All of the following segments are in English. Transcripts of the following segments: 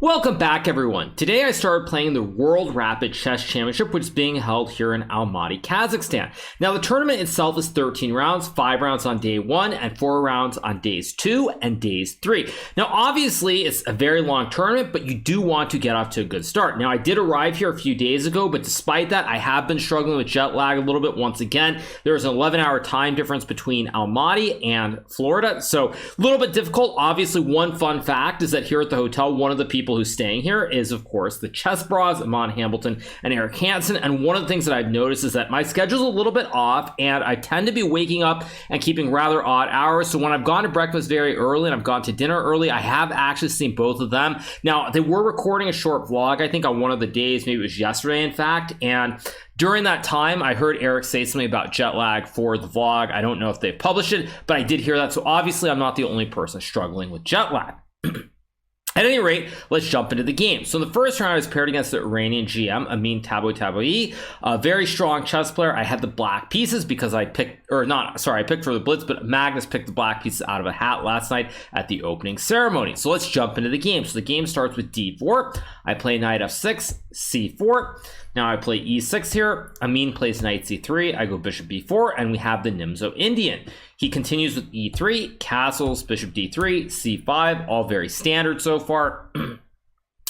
Welcome back, everyone. Today I started playing the World Rapid Chess Championship, which is being held here in Almaty, Kazakhstan. Now, the tournament itself is 13 rounds, 5 rounds on day 1 and 4 rounds on days 2 and days 3. Now, obviously, it's a very long tournament, but you do want to get off to a good start. Now, I did arrive here a few days ago, but despite that, I have been struggling with jet lag a little bit once again. There's an 11-hour time difference between Almaty and Florida, so a little bit difficult. Obviously, one fun fact is that here at the hotel, one of the people who's staying here is, of course, the chess bras, Amon Hamilton and Eric Hansen. And one of the things that I've noticed is that my schedule's a little bit off, and I tend to be waking up and keeping rather odd hours. So when I've gone to breakfast very early and I've gone to dinner early, I have actually seen both of them. Now, they were recording a short vlog, I think, on one of the days, maybe it was yesterday, in fact, and during that time, I heard Eric say something about jet lag for the vlog. I don't know if they've published it, but I did hear that. So obviously, I'm not the only person struggling with jet lag. At any rate, let's jump into the game. So in the first round, I was paired against the Iranian GM, Amin Taboui, a very strong chess player. I had the black pieces because I picked for the blitz, but Magnus picked the black pieces out of a hat last night at the opening ceremony. So let's jump into the game. So the game starts with d4. I play knight f6, c4. Now I play e6 here. Amin plays knight c3. I go bishop b4, and we have the Nimzo Indian. He continues with e3, castles, bishop d3, c5, all very standard so far.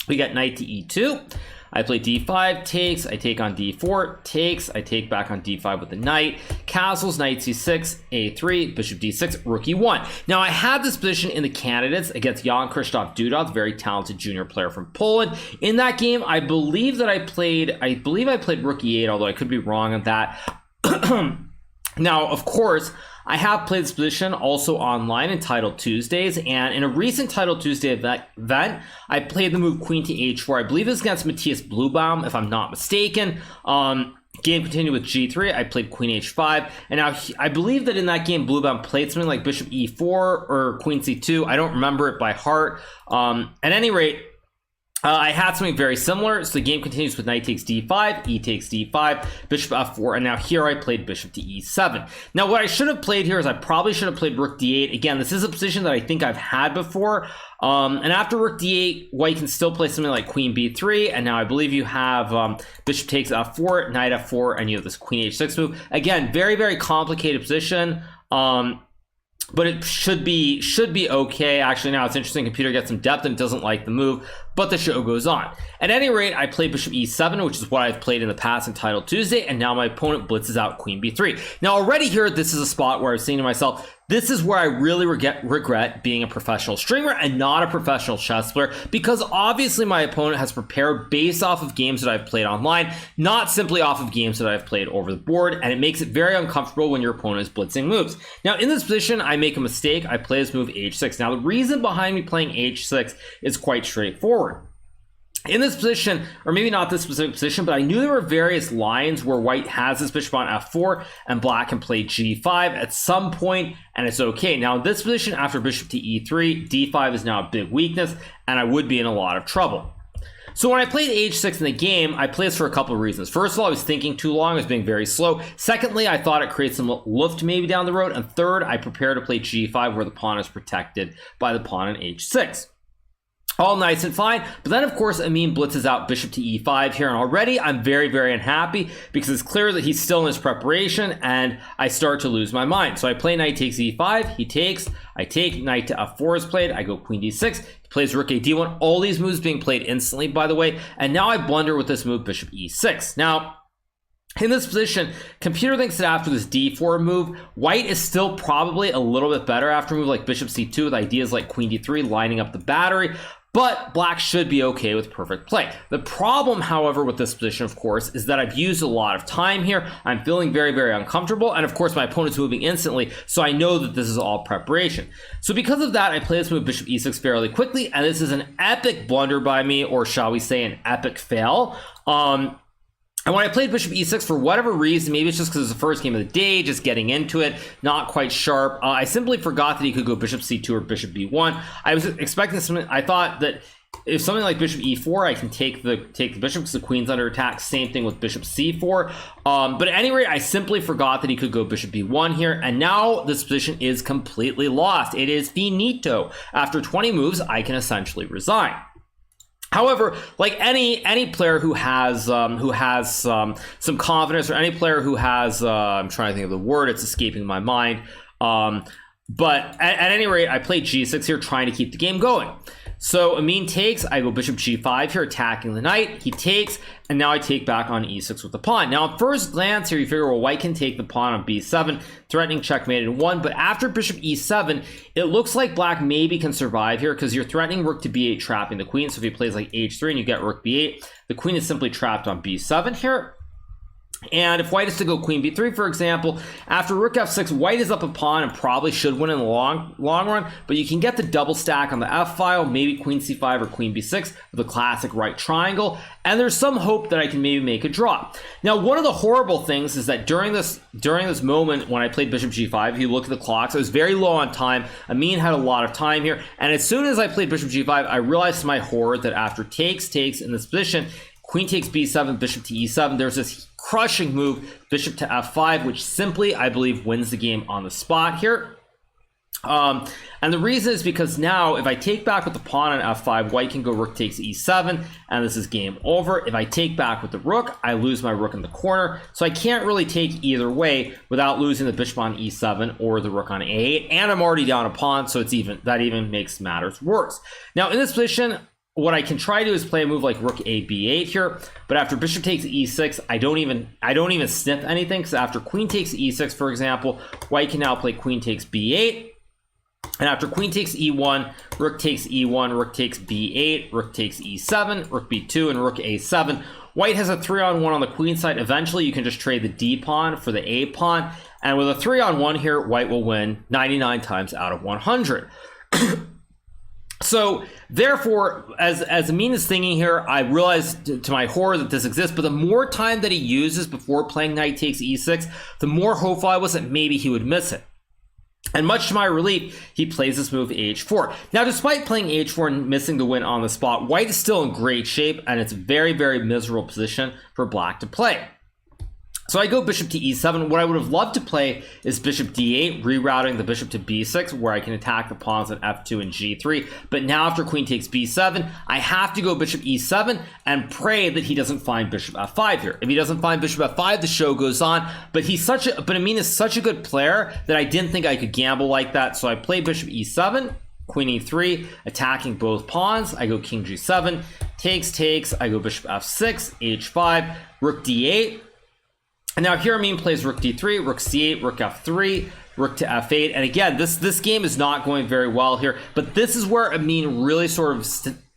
We got knight to e2. I play d5, takes, I take on d4, takes, I take back on d5 with the knight, castles, knight c6, a3, bishop d6, rook e1. Now, I had this position in the candidates against Jan Krzysztof Duda, very talented junior player from Poland. In that game, I believe I played rook e8, although I could be wrong on that. Now, of course, I have played this position also online in Title Tuesdays, and in a recent Title Tuesday event, I played the move queen to h4. I believe it was against Matthias Bluebaum, if I'm not mistaken. Game continued with g3. I played queen h5, and now I believe that in that game, Bluebaum played something like bishop e4 or queen c2. I don't remember it by heart. At any rate, I had something very similar. So the game continues with knight takes d5, e takes d5, bishop f4, and now here I played bishop to e7. Now what I should have played here is I probably should have played rook d8. Again, this is a position that I think I've had before. And after rook d8, white can still play something like queen b3, and now I believe you have bishop takes f4, knight f4, and you have this queen h6 move. Again, very, very complicated position. But it should be okay. Actually, now it's interesting. Computer gets some depth and it doesn't like the move, but the show goes on. At any rate, I play bishop e7, which is what I've played in the past in Title Tuesday, and now my opponent blitzes out queen b3. Now, already here, this is a spot where I was saying to myself, this is where I really regret being a professional streamer and not a professional chess player, because obviously my opponent has prepared based off of games that I've played online, not simply off of games that I've played over the board, and it makes it very uncomfortable when your opponent is blitzing moves. Now, in this position, I make a mistake. I play this move h6. Now, the reason behind me playing h6 is quite straightforward. In this position, or maybe not this specific position, but I knew there were various lines where white has this bishop on f4 and black can play g5 at some point, and it's okay. Now, in this position, after bishop to e3, d5 is now a big weakness, and I would be in a lot of trouble. So when I played h6 in the game, I played this for a couple of reasons. First of all, I was thinking too long, I was being very slow. Secondly, I thought it creates some luft maybe down the road. And third, I prepared to play g5 where the pawn is protected by the pawn in h6. All nice and fine, but then of course Amin blitzes out bishop to e5 here, and already I'm very, very unhappy because it's clear that he's still in his preparation, and I start to lose my mind. So I play knight takes e5, he takes, I take, knight to f4 is played, I go queen d6, he plays rook a d1, all these moves being played instantly, by the way, and now I blunder with this move bishop e6. Now, in this position, computer thinks that after this d4 move, white is still probably a little bit better after a move like bishop c2 with ideas like queen d3 lining up the battery, but black should be okay with perfect play. The problem, however, with this position, of course, is that I've used a lot of time here. I'm feeling very, very uncomfortable, and of course my opponent's moving instantly, so I know that this is all preparation. So because of that, I play this move bishop e6 fairly quickly, and this is an epic blunder by me, or shall we say an epic fail. And when I played bishop e6, for whatever reason, maybe it's just because it's the first game of the day, just getting into it, not quite sharp, I simply forgot that he could go bishop c2 or bishop b1. I was expecting something. I thought that if something like bishop e4, I can take the bishop because the queen's under attack. Same thing with bishop c4. But at any rate, I simply forgot that he could go bishop b1 here, and now this position is completely lost. It is finito. After 20 moves, I can essentially resign. However, like any player who has some confidence, or any player who has I'm trying to think of the word, it's escaping my mind. But at any rate, I played g6 here, trying to keep the game going. So Amin takes, I go bishop g5 here, attacking the knight. He takes, and now I take back on e6 with the pawn. Now, at first glance here, you figure, well, white can take the pawn on b7, threatening checkmate in 1. But after bishop e7, it looks like black maybe can survive here, because you're threatening rook to b8, trapping the queen. So if he plays like h3 and you get rook b8, the queen is simply trapped on b7 here. And if white is to go queen b3, for example, after rook f6, white is up a pawn and probably should win in the long run, but you can get the double stack on the f file, maybe queen c5 or queen b6 with a classic right triangle, and there's some hope that I can maybe make a draw. Now, one of the horrible things is that during this moment when I played bishop g5, if you look at the clocks, I was very low on time. Amin had a lot of time here, and as soon as I played bishop g5, I realized to my horror that after takes in this position, queen takes b7, bishop to e7, there's this crushing move, bishop to f5, which simply, I believe, wins the game on the spot here. And the reason is because now, if I take back with the pawn on f5, white can go rook takes e7, and this is game over. If I take back with the rook, I lose my rook in the corner, so I can't really take either way without losing the bishop on e7 or the rook on a8, and I'm already down a pawn, so that even makes matters worse. Now, in this position, what I can try to do is play a move like rook a b8 here, but after bishop takes e6, I don't even sniff anything, because after queen takes e6, for example, white can now play queen takes b8, and after queen takes e1, rook takes e1, rook takes b8, rook takes e7, rook b2, and rook a7. White has a 3-on-1 on the queen side. Eventually, you can just trade the d pawn for the a pawn, and with a 3-on-1 here, white will win 99 times out of 100. So therefore, as Amin is thinking here, I realized to my horror that this exists, but the more time that he uses before playing knight takes e6, the more hopeful I was that maybe he would miss it. And much to my relief, he plays this move h4. Now, despite playing h4 and missing the win on the spot, white is still in great shape, and it's a very, very miserable position for black to play. So I go bishop to e7. What I would have loved to play is bishop d8, rerouting the bishop to b6, where I can attack the pawns on f2 and g3. But now after queen takes b7, I have to go bishop e7 and pray that he doesn't find bishop f5 here. If he doesn't find bishop f5, the show goes on. But Amin is such a good player that I didn't think I could gamble like that. So I play bishop e7, queen e3, attacking both pawns. I go king g7, takes. I go bishop f6, h5, rook d8. And now here Amin plays rook d3, rook c8, rook f3, rook to f8. And again, this game is not going very well here, but this is where Amin really sort of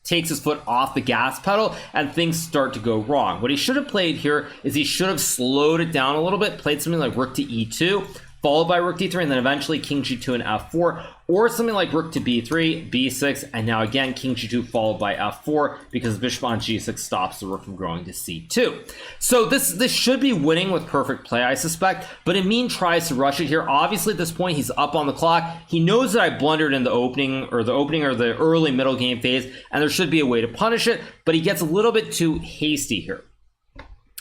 takes his foot off the gas pedal and things start to go wrong. What he should have played here is he should have slowed it down a little bit, played something like rook to e2, followed by rook d3, and then eventually king g2 and f4, or something like rook to b3, b6, and now again king g2 followed by f4, because bishop on g6 stops the rook from going to c2. So this should be winning with perfect play, I suspect, but Amin tries to rush it here. Obviously, at this point, he's up on the clock. He knows that I blundered in the opening or the early middle game phase, and there should be a way to punish it, but he gets a little bit too hasty here.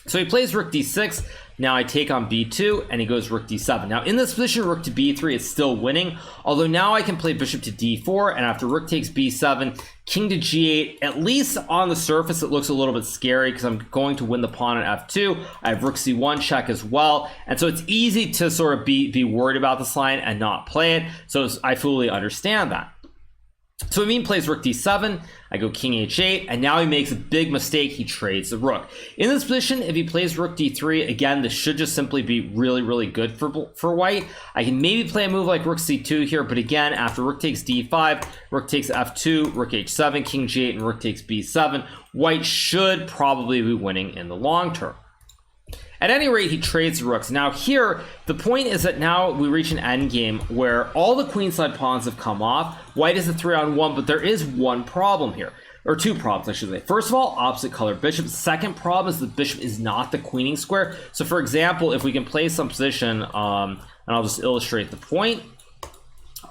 So he plays rook d6. Now I take on b2, and he goes rook d7. Now in this position, rook to b3 is still winning, although now I can play bishop to d4, and after rook takes b7, king to g8. At least on the surface, it looks a little bit scary because I'm going to win the pawn on f2. I have rook c1 check as well, and so it's easy to sort of be worried about this line and not play it, so I fully understand that. So Amin plays rook d7, I go king h8, and now he makes a big mistake. He trades the rook. In this position, if he plays rook d3, again, this should just simply be really, really good for white. I can maybe play a move like rook c2 here, but again, after rook takes d5, rook takes f2, rook h7, king g8, and rook takes b7, white should probably be winning in the long term. At any rate, he trades the rooks. Now here, the point is that now we reach an endgame where all the queenside pawns have come off. White is a 3-on-1, but there is one problem here. Or two problems, I should say. First of all, opposite color bishop. Second problem is the bishop is not the queening square. So for example, if we can play some position, and I'll just illustrate the point.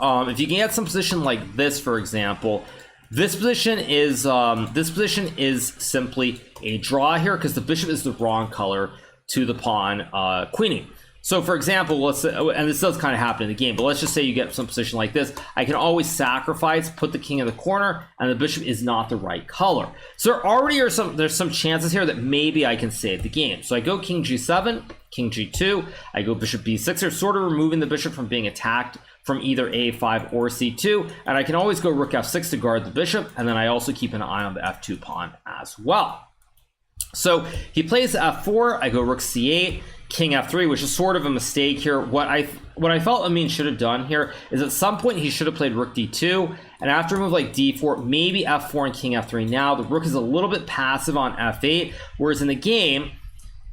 If you can get some position like this, for example, this position is simply a draw here because the bishop is the wrong color to the pawn queening. So for example, let's say, and this does kind of happen in the game, but let's just say you get some position like this. I can always sacrifice, put the king in the corner, and the bishop is not the right color. So there already are there's some chances here that maybe I can save the game. So I go king g7, king g2, I go bishop b6 here, sort of removing the bishop from being attacked from either a5 or c2, and I can always go rook f6 to guard the bishop, and then I also keep an eye on the f2 pawn as well. So he plays f4, I go rook c8, king f3, which is sort of a mistake here. What I felt Amin should have done here is at some point he should have played rook d2, and after a move like d4, maybe f4 and king f3. Now the rook is a little bit passive on f8, whereas in the game,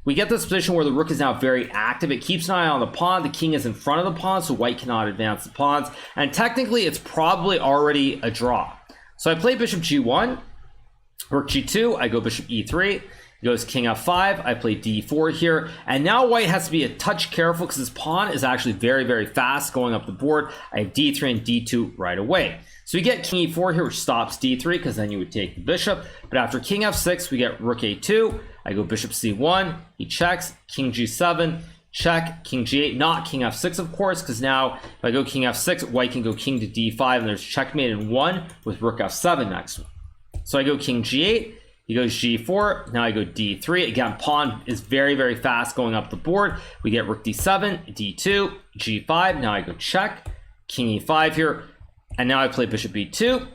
we get this position where the rook is now very active. It keeps an eye on the pawn. The king is in front of the pawn, so white cannot advance the pawns. And technically, it's probably already a draw. So I play bishop g1, rook g2. I go bishop e3. He goes king f5. I play d4 here. And now white has to be a touch careful because his pawn is actually very, very fast going up the board. I have d3 and d2 right away. So we get king e4 here, which stops d3 because then you would take the bishop. But after king f6, we get rook a2. I go bishop c1, he checks, king g7, check, king g8, not king f6 of course, because now if I go king f6, white can go king to d5, and there's checkmate in 1 with rook f7 next. So I go king g8, he goes g4, now I go d3. Again, pawn is very, very fast going up the board. We get rook d7, d2, g5, now I go check, king e5 here, and now I play bishop b2,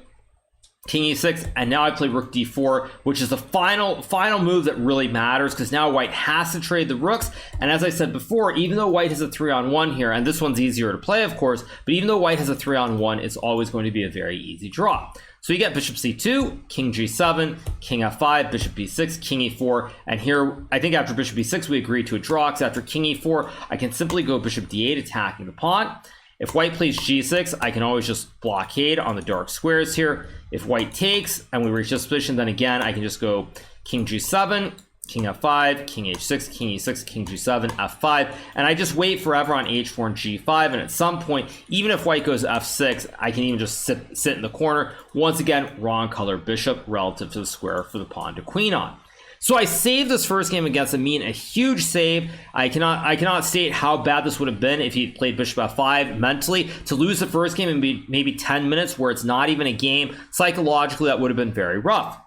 king e6, and now I play rook d4, which is the final move that really matters, because now white has to trade the rooks. And as I said before, even though white has a 3-on-1 here, and this one's easier to play of course, but even though white has a 3-on-1, it's always going to be a very easy draw. So you get bishop c2, king g7, king f5, bishop b6, king e4, and here I think after bishop b6 we agree to a draw, because after king e4 I can simply go bishop d8 attacking the pawn. If white plays g6, I can always just blockade on the dark squares here. If white takes and we reach this position, then again I can just go king g7, king f5, king h6, king e6, king g7, f5, and I just wait forever on h4 and g5, and at some point, even if white goes f6, I can even just sit in the corner. Once again, wrong color bishop relative to the square for the pawn to queen on. So I saved this first game against Amin, a huge save. I cannot state how bad this would have been if he played bishop f5 mentally. To lose the first game in maybe 10 minutes where it's not even a game, psychologically that would have been very rough.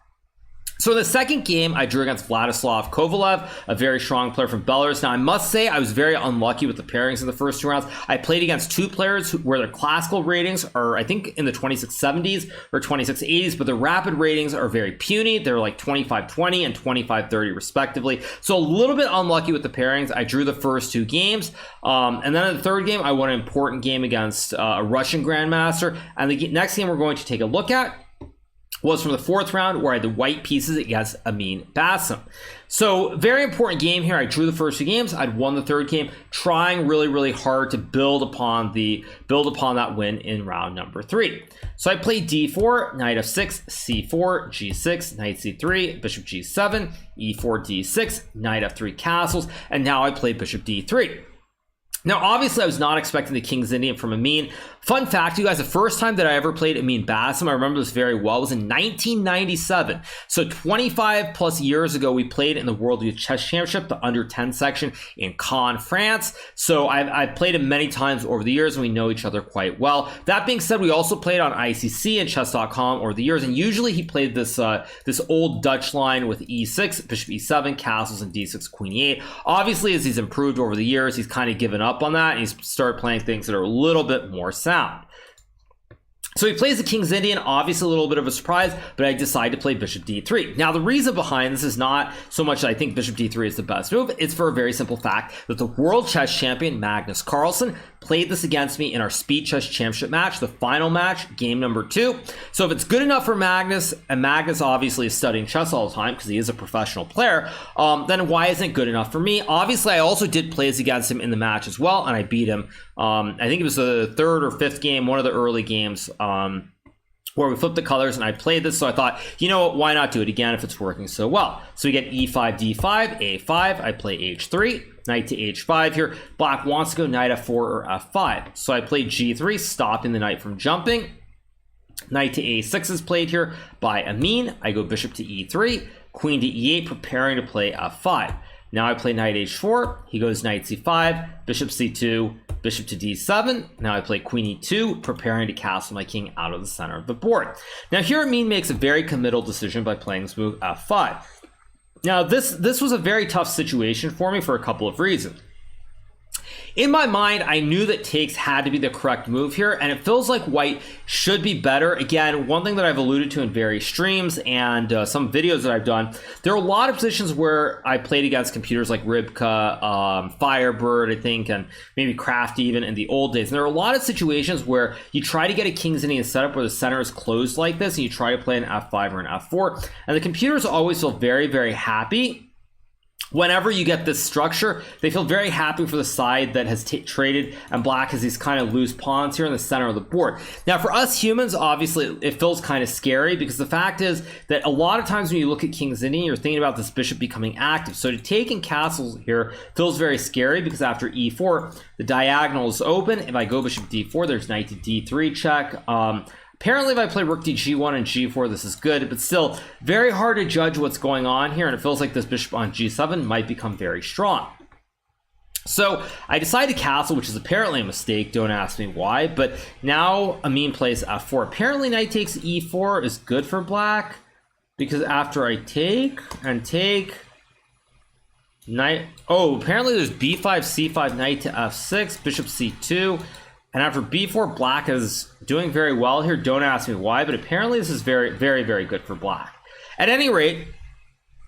So in the second game, I drew against Vladislav Kovalev, a very strong player from Belarus. Now, I must say I was very unlucky with the pairings in the first 2 rounds. I played against 2 players where their classical ratings are, I think, in the 2670s or 2680s, but the rapid ratings are very puny. They're like 2520 and 2530 respectively. So a little bit unlucky with the pairings. I drew the first 2 games. And then in the third game, I won an important game against a Russian grandmaster. And the next game we're going to take a look at was from the 4th round, where I had the white pieces against Amin Basim. So very important game here. I drew the first 2 games. I'd won the 3rd game, trying really, really hard to build upon that win in round number 3. So I played d4, knight f6, c4, g6, knight c3, bishop g7, e4, d6, knight f3 castles, and now I play bishop d3. Now, obviously, I was not expecting the King's Indian from Amin. Fun fact, you guys, the first time that I ever played Amin Basim, I remember this very well, was in 1997. So 25 plus years ago, we played in the World Youth Chess Championship, the under 10 section in Caen, France. So I've played him many times over the years, and we know each other quite well. That being said, we also played on ICC and chess.com over the years, and usually he played this old Dutch line with e6, bishop e7, castles, and d6, queen e8. Obviously, as he's improved over the years, he's kind of given up on that, and he's started playing things that are a little bit more sound. So he plays the King's Indian, obviously a little bit of a surprise, but I decided to play bishop d3. Now, the reason behind this is not so much that I think bishop d3 is the best move. It's for a very simple fact that the world chess champion, Magnus Carlsen, played this against me in our Speed Chess Championship match, the final match, game number 2. So if it's good enough for Magnus, and Magnus obviously is studying chess all the time because he is a professional player, then why isn't it good enough for me? Obviously, I also did plays against him in the match as well, and I beat him. I think it was the 3rd or 5th game, one of the early games, where we flipped the colors, and I played this, so I thought, you know what, why not do it again if it's working so well? So we get e5, d5, a5, I play h3, knight to h5 here. Black wants to go knight f4 or f5. So I play g3, stopping the knight from jumping. Knight to a6 is played here by Amin. I go bishop to e3, queen to e8, preparing to play f5. Now I play knight h4, he goes knight c5, bishop c2, bishop to d7. Now I play queen e2, preparing to castle my king out of the center of the board. Now here Amin makes a very committal decision by playing this move f5. Now this was a very tough situation for me for a couple of reasons. In my mind, I knew that takes had to be the correct move here, and it feels like white should be better. Again, one thing that I've alluded to in various streams and some videos that I've done, there are a lot of positions where I played against computers like Ribka, Firebird, I think, and maybe Craft even in the old days. And there are a lot of situations where you try to get a King's Indian setup where the center is closed like this, and you try to play an f5 or an f4, and the computers always feel very, very happy. Whenever you get this structure, they feel very happy for the side that has traded, and black has these kind of loose pawns here in the center of the board. Now, for us humans, obviously, it feels kind of scary because the fact is that a lot of times when you look at King's Indian, you're thinking about this bishop becoming active. So to take in castles here feels very scary because after e4, the diagonal is open. If I go bishop d4, there's knight to d3 check. Apparently, if I play rook to g1 and g4, this is good, but still very hard to judge what's going on here, and it feels like this bishop on g7 might become very strong. So I decided to castle, which is apparently a mistake. Don't ask me why, but now Amin plays f4. Apparently, knight takes e4 is good for black because after I take and take, knight, oh, apparently there's b5, c5, knight to f6, bishop c2. And after b4, black is doing very well here. Don't ask me why, but apparently this is very, very, very good for black. At any rate,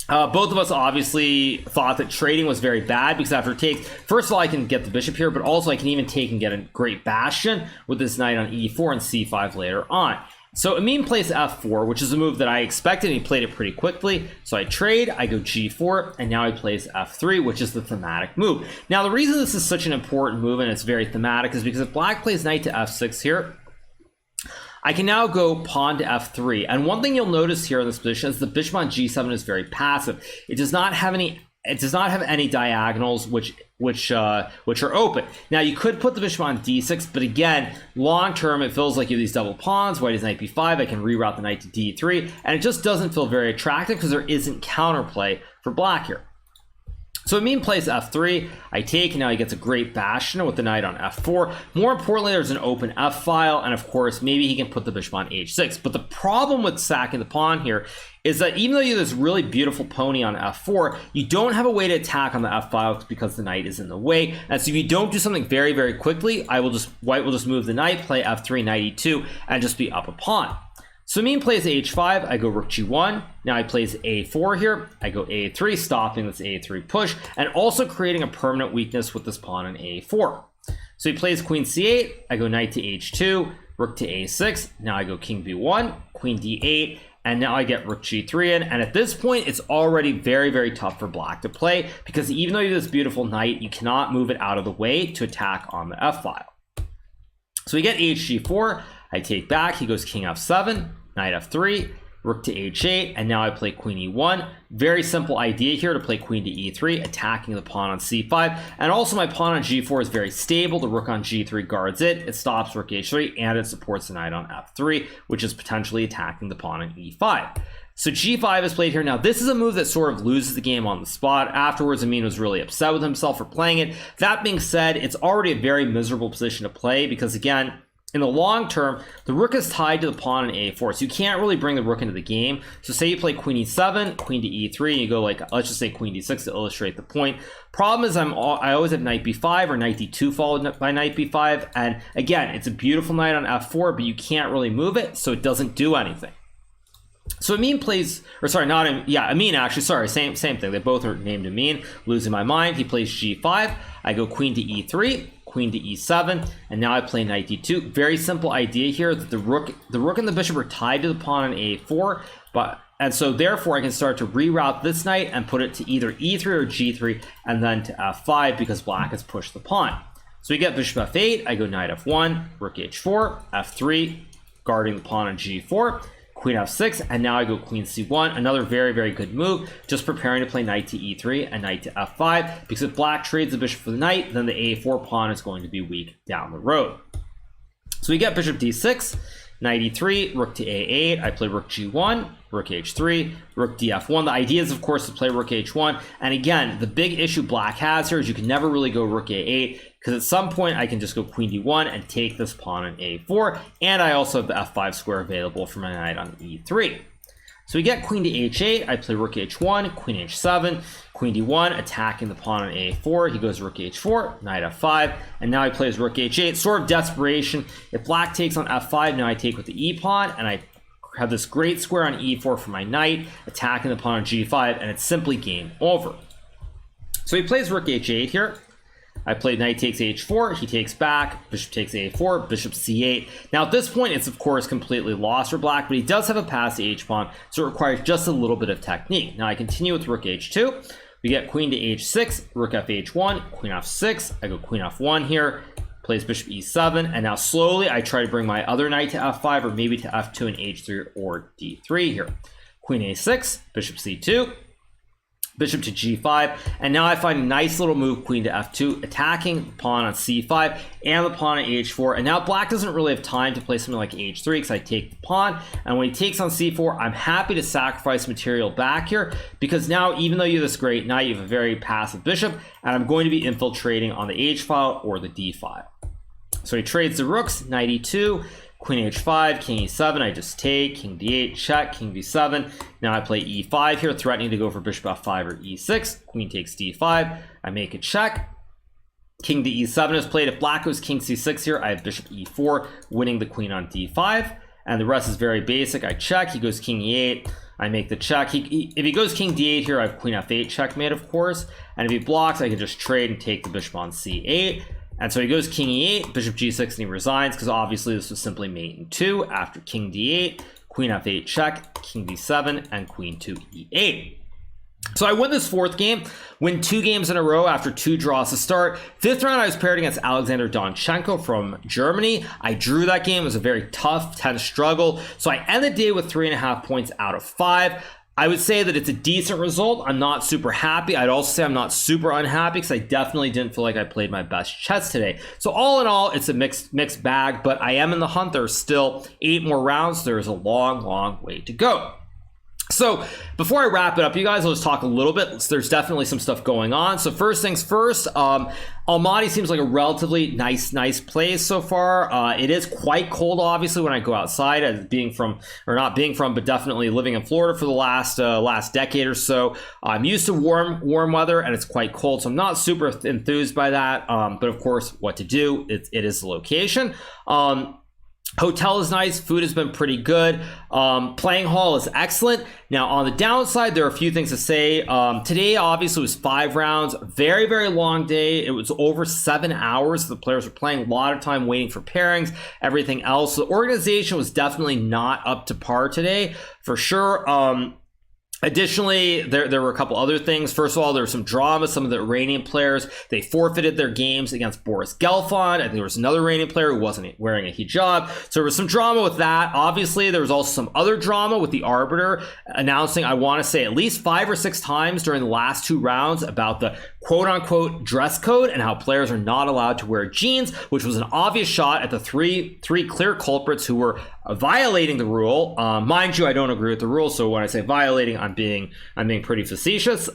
both of us obviously thought that trading was very bad because after takes, first of all, I can get the bishop here, but also I can even take and get a great bastion with this knight on e4 and c5 later on. So Amin plays f4, which is a move that I expected, and he played it pretty quickly. So I trade, I go g4, and now he plays f3, which is the thematic move. Now, the reason this is such an important move and it's very thematic is because if black plays knight to f6 here, I can now go pawn to f3. And one thing you'll notice here in this position is the bishop on g7 is very passive. It does not have any diagonals which are open. Now you could put the bishop on d6, but again, long term it feels like you have these double pawns. White is knight b5. I can reroute the knight to d3, and it just doesn't feel very attractive because there isn't counterplay for black here. So Amin plays f3, I take, and now he gets a great bastion with the knight on f4. More importantly, there's an open f-file, and of course, maybe he can put the bishop on h6. But the problem with sacking the pawn here is that even though you have this really beautiful pony on f4, you don't have a way to attack on the f-file because the knight is in the way. And so if you don't do something very, very quickly, white will just move the knight, play f3, knight e2, and just be up a pawn. So Amin plays h5, I go rook g1, now he plays a4 here, I go a3, stopping this a3 push, and also creating a permanent weakness with this pawn on a4. So he plays queen c8, I go knight to h2, rook to a6, now I go king b1, queen d8, and now I get rook g3 in, and at this point, it's already very, very tough for black to play, because even though you have this beautiful knight, you cannot move it out of the way to attack on the f-file. So we get hg4, I take back, he goes king f7, knight f3, rook to h8, and now I play queen e1. Very simple idea here to play queen to e3, attacking the pawn on c5, and also my pawn on g4 is very stable. The rook on g3 guards it, it stops rook h3, and it supports the knight on f3, which is potentially attacking the pawn on e5. So g5 is played here. Now, this is a move that sort of loses the game on the spot. Afterwards, Amin was really upset with himself for playing it. That being said, it's already a very miserable position to play because, again, in the long term, the rook is tied to the pawn in a4, so you can't really bring the rook into the game. So say you play queen e7, queen to e3, and you go like, let's just say queen d6 to illustrate the point. Problem is I always have knight b5 or knight d2 followed by knight b5, and again, it's a beautiful knight on f4, but you can't really move it, so it doesn't do anything. So Amin plays, or sorry, not Amin, yeah, Amin actually, sorry, same thing. They both are named Amin, losing my mind. He plays g5, I go queen to e3, queen to e7, and now I play knight d2. Very simple idea here that the rook and the bishop are tied to the pawn on a4, and so therefore I can start to reroute this knight and put it to either e3 or g3 and then to f5 because black has pushed the pawn. So we get bishop f8, I go knight f1, rook h4, f3, guarding the pawn on g4, queen f6, and now I go queen c1, another very, very good move, just preparing to play knight to e3 and knight to f5, because if black trades the bishop for the knight, then the a4 pawn is going to be weak down the road. So we get bishop d6, Knight e3, rook to a8. I play rook g1, rook h3, rook df1. The idea is, of course, to play rook h1. And again, the big issue black has here is you can never really go rook a8, because at some point I can just go queen d1 and take this pawn on a4. And I also have the f5 square available for my knight on e3. So we get queen to h8, I play rook h1, queen h7, queen d1, attacking the pawn on a4. He goes rook h4, knight f5, and now he plays rook h8, sort of desperation. If black takes on f5, now I take with the e pawn, and I have this great square on e4 for my knight, attacking the pawn on g5, and it's simply game over. So he plays rook h8 here. I played knight takes h4, he takes back, bishop takes a4, bishop c8. Now at this point, it's of course completely lost for black, but he does have a pass to h-pawn, so it requires just a little bit of technique. Now I continue with rook h2, we get queen to h6, rook f1, queen f6, I go queen f1 here, plays bishop e7, and now slowly I try to bring my other knight to f5, or maybe to f2 and h3 or d3 here. Queen a6, bishop c2, bishop to g5, and now I find a nice little move, queen to f2, attacking the pawn on c5 and the pawn on h4. And now black doesn't really have time to play something like h3 because I take the pawn, and when he takes on c4, I'm happy to sacrifice material back here, because now even though you have this great knight, you have a very passive bishop, and I'm going to be infiltrating on the h file or the d file. So he trades the rooks, knight e2, queen h5, king e7, I just take, king d8, check, king b7. Now I play e5 here, threatening to go for bishop f5 or e6. Queen takes d5, I make a check. King to e7 is played. If black goes king c6 here, I have bishop e4, winning the queen on d5. And the rest is very basic. I check, he goes king e8, I make the check. If he goes king d8 here, I have queen f8 checkmate, of course. And if he blocks, I can just trade and take the bishop on c8. And so he goes king e8, bishop g6, and he resigns, because obviously this was simply mate in 2 after king d8, queen f8 check, king d7, and queen to e8. So I win this fourth game, win 2 games in a row after 2 draws to start. Fifth round, I was paired against Alexander Donchenko from Germany. I drew that game. It was a very tough, tense struggle. So I end the day with 3.5 points out of 5. I would say that it's a decent result. I'm not super happy. I'd also say I'm not super unhappy, because I definitely didn't feel like I played my best chess today. So all in all, it's a mixed bag, but I am in the hunt. There's still 8 more rounds. There's a long way to go. So before I wrap it up, you guys, let's talk a little bit. There's definitely some stuff going on. So first things first, Almaty seems like a relatively nice place so far. It is quite cold, obviously, when I go outside, as being from, or not being from, but definitely living in Florida for the last decade or so. I'm used to warm weather, and it's quite cold, so I'm not super enthused by that. But of course, what to do? It is the location. Hotel is nice. Food has been pretty good. Playing hall is excellent. Now, on the downside, there are a few things to say. Today, obviously, was 5 rounds. Very long day. It was over 7 hours. The players were playing a lot of time waiting for pairings, everything else. The organization was definitely not up to par today, for sure. Additionally, there were a couple other things. First of all, there was some drama. Some of the Iranian players, they forfeited their games against Boris Gelfand. And there was another Iranian player who wasn't wearing a hijab. So there was some drama with that. Obviously, there was also some other drama with the arbiter announcing, I want to say, at least 5 or 6 times during the last 2 rounds about the quote-unquote dress code and how players are not allowed to wear jeans, which was an obvious shot at the three clear culprits who were violating the rule. Mind you, I don't agree with the rule, so when I say violating, I'm being pretty facetious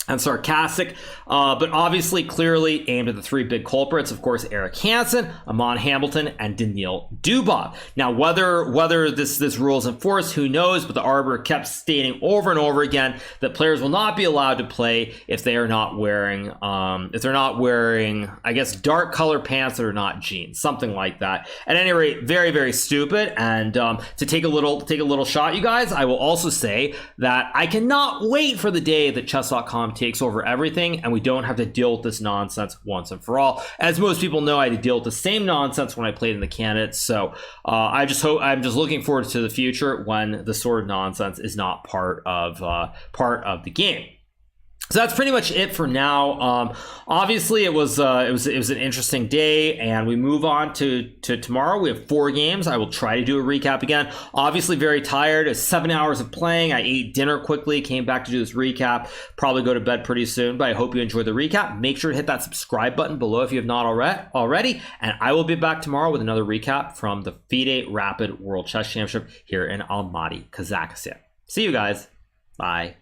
and sarcastic, but obviously clearly aimed at the 3 big culprits, of course, Eric Hansen, Amon Hamilton, and Daniil Dubov. Now, whether this rule is enforced, who knows, but the arbiter kept stating over and over again that players will not be allowed to play if they are not wearing, I guess, dark color pants that are not jeans, something like that. At any rate, very stupid. And to take a little shot, you guys, I will also say that I cannot wait for the day that chess.com takes over everything and we don't have to deal with this nonsense once and for all. As most people know, I had to deal with the same nonsense when I played in the candidates. So I'm just looking forward to the future when the sort of nonsense is not part of the game. So that's pretty much it for now. Obviously, it was an interesting day, and we move on to tomorrow. We have 4 games. I will try to do a recap again. Obviously, very tired. It's 7 hours of playing. I ate dinner quickly, came back to do this recap. Probably go to bed pretty soon, but I hope you enjoyed the recap. Make sure to hit that subscribe button below if you have not already. And I will be back tomorrow with another recap from the FIDE Rapid World Chess Championship here in Almaty, Kazakhstan. See you guys. Bye.